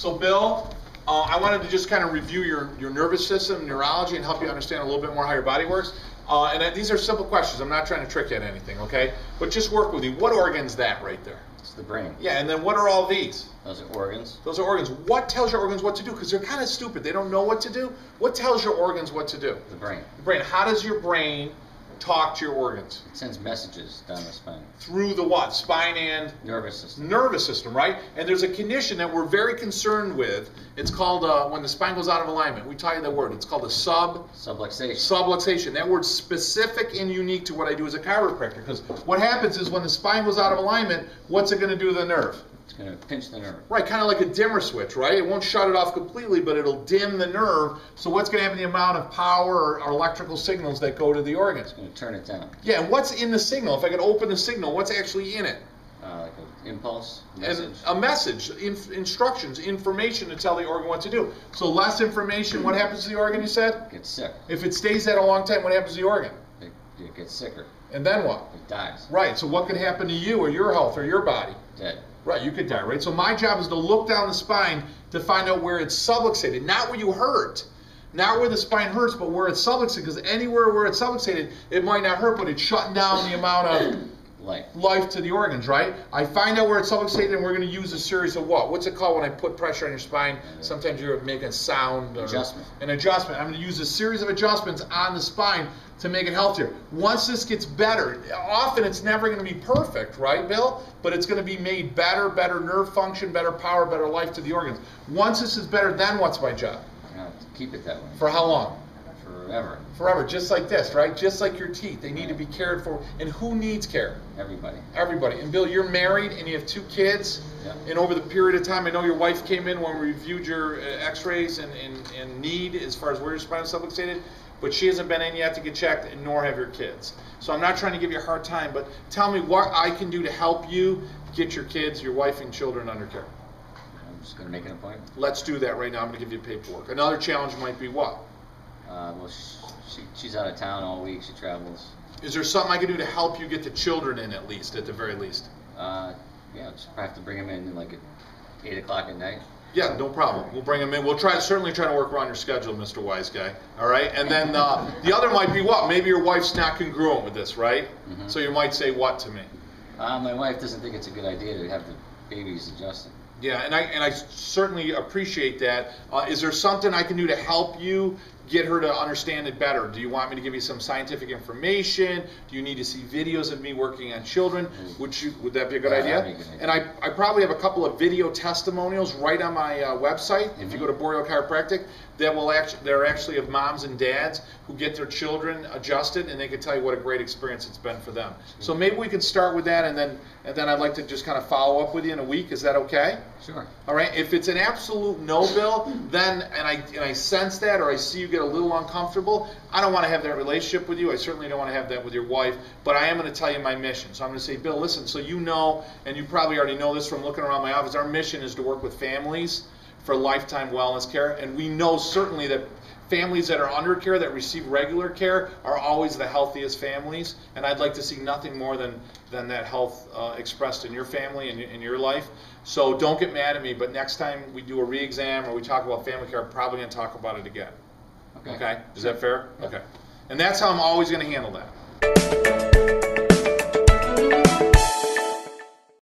So Bill, I wanted to just kind of review your nervous system, neurology, and help you understand a little bit more how your body works. These are simple questions. I'm not trying to trick you at anything, okay? But just work with you. What organ's that right there? It's the brain. Yeah, and then what are all these? Those are organs. Those are organs. What tells your organs what to do? Because they're kind of stupid. They don't know what to do. What tells your organs what to do? The brain. The brain. How does your brain talk to your organs? It sends messages down the spine. Through the what? Spine and? Nervous system. Nervous system, right? And there's a condition that we're very concerned with. It's called, when the spine goes out of alignment. We taught you that word. It's called a subluxation. Subluxation. That word's specific and unique to what I do as a chiropractor. Because what happens is when the spine goes out of alignment, what's it going to do to the nerve? It's going to pinch the nerve. Right, kind of like a dimmer switch, right? It won't shut it off completely, but it'll dim the nerve. So what's going to happen to the amount of power or electrical signals that go to the organs? It's going to turn it down. Yeah, and what's in the signal? If I could open the signal, what's actually in it? Like an impulse, message. And a message, instructions, information to tell the organ what to do. So less information, what happens to the organ, you said? It gets sick. If it stays that a long time, what happens to the organ? It gets sicker. And then what? It dies. Right, so what could happen to you or your health or your body? Dead. Right, you could die, right? So my job is to look down the spine to find out where it's subluxated, not where you hurt, not where the spine hurts, but where it's subluxated, because anywhere where it's subluxated, it might not hurt, but it's shutting down the amount of life to the organs, right? I find out where it's subluxated, and we're going to use a series of what? What's it called when I put pressure on your spine? Sometimes you're making a sound. Adjustment. An adjustment. I'm going to use a series of adjustments on the spine to make it healthier. Once this gets better, often it's never going to be perfect, right, Bill? But it's going to be made better, better nerve function, better power, better life to the organs. Once this is better, then what's my job? You have to keep it that way. For how long? Forever. Forever, just like this, right? Just like your teeth. They need to be cared for. And who needs care? Everybody. Everybody. And Bill, you're married and you have 2 kids. Yeah. And over the period of time, I know your wife came in when we reviewed your x-rays and need as far as where your spine is subluxated, but she hasn't been in yet to get checked, and nor have your kids. So I'm not trying to give you a hard time, but tell me what I can do to help you get your kids, your wife, and children under care. I'm just going to make an appointment. Let's do that right now. I'm going to give you paperwork. Another challenge might be what? Well, she's out of town all week. She travels. Is there something I can do to help you get the children in at least, at the very least? Yeah, just have to bring them in like at 8 o'clock at night. Yeah, no problem. We'll bring them in. We'll certainly try to work around your schedule, Mr. Wise Guy. All right? And then the other might be what? Maybe your wife's not congruent with this, right? Mm-hmm. So you might say what to me? My wife doesn't think it's a good idea to have the babies adjusted. Yeah, and I certainly appreciate that. Is there something I can do to help you get her to understand it better? Do you want me to give you some scientific information? Do you need to see videos of me working on children? Would that be a good idea? That'd be a good idea. And I probably have a couple of video testimonials right on my website. Mm-hmm. If you go to Borio Chiropractic, they're actually of moms and dads who get their children adjusted, and they can tell you what a great experience it's been for them. Mm-hmm. So maybe we can start with that, and then I'd like to just kind of follow up with you in a week. Is that okay? Sure. All right. If it's an absolute no, Bill, then and I sense that, or I see you get a little uncomfortable, I don't want to have that relationship with you. I certainly don't want to have that with your wife. But I am going to tell you my mission. So I'm going to say, Bill, listen. So you know, and you probably already know this from looking around my office. Our mission is to work with families for lifetime wellness care, and we know certainly that families that are under care, that receive regular care, are always the healthiest families, and I'd like to see nothing more than that health expressed in your family and in your life. So don't get mad at me, but next time we do a re-exam or we talk about family care, I'm probably going to talk about it again. Okay? Is that fair? Okay. And that's how I'm always going to handle that.